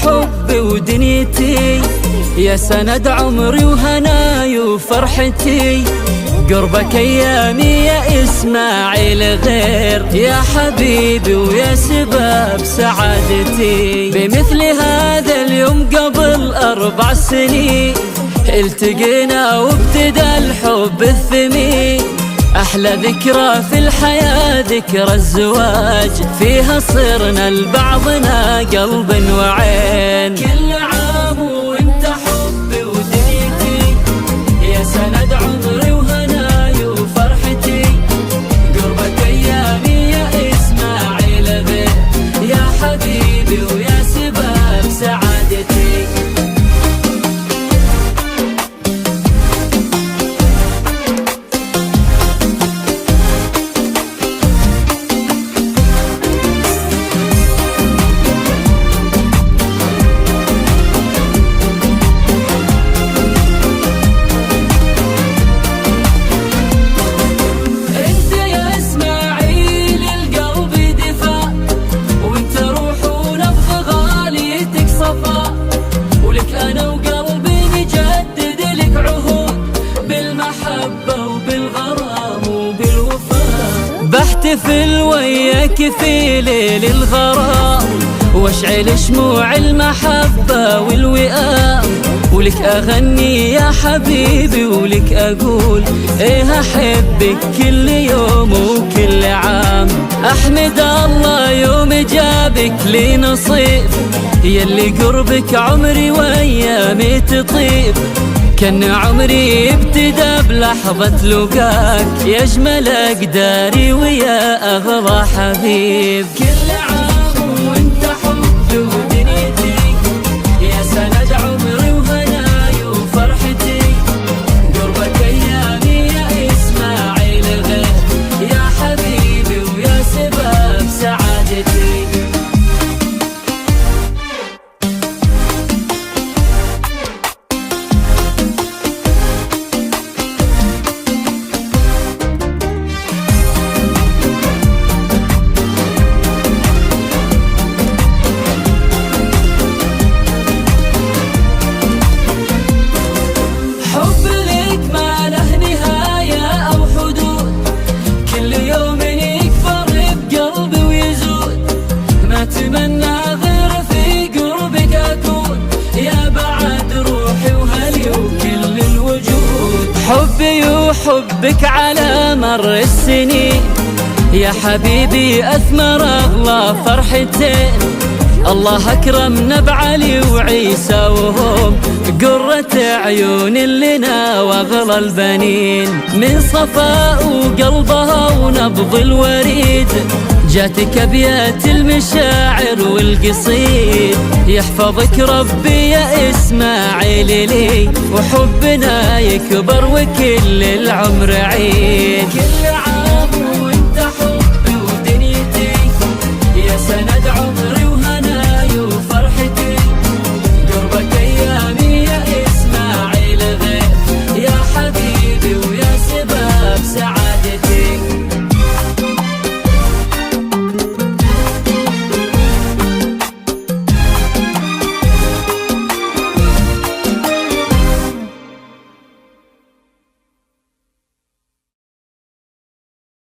حبي ودنيتي، يا سند عمري وهناي وفرحتي. قربك ايامي يا اسماعيل غير، يا حبيبي ويا سبب سعادتي. بمثل هذا اليوم قبل 4 سنين التقينا وابتدى الحب الثمين. أحلى ذكرى في الحياة ذكرى الزواج، فيها صرنا لبعضنا قلب وعين. كل عام وانت حبي ودنيتي، يا سند عمري وهناي وفرحتي. قربك ايامي يا اسماعيل غير، يا حبيبي ويا سبب سعادتي. ولك أنا وقلبي نجدد لك عهود بالمحبة وبالغرام وبالوفاء. بحتفل وياك في ليل الغرام، واشعل شموع المحبة والوئام. ولك أغني يا حبيبي ولك أقول إيه أحبك كل يوم وكل عام. أحمد الله يوم جابك لي نصيب، يلي قربك عمري وأيامي تطيب. كان عمري ابتدى بلحظة لقاك، يا أجمل أقداري ويا أغلى حبيب. كل عام وانت حبي ودنيتي، يا سند عمري وهناي وفرحتي. قربك أيامي يا إسماعيل غير، يا حبيبي ويا سبب سعادتي. أتمنى غير في قربك أكون، يا بعد روحي وهلي وكل الوجود. حبي وحبك على مر السنين، يا حبيبي أثمر أغلى فرحتين. الله أكرمنا بعلي وعيسى وهم قرة عيون لنا وأغلى البنين. من صفاء وقلبها ونبض الوريد، جاتك أبيات المشاعر والقصيد. يحفظك ربي يا إسماعيل لي، وحبنا يكبر وكل العمر عيد.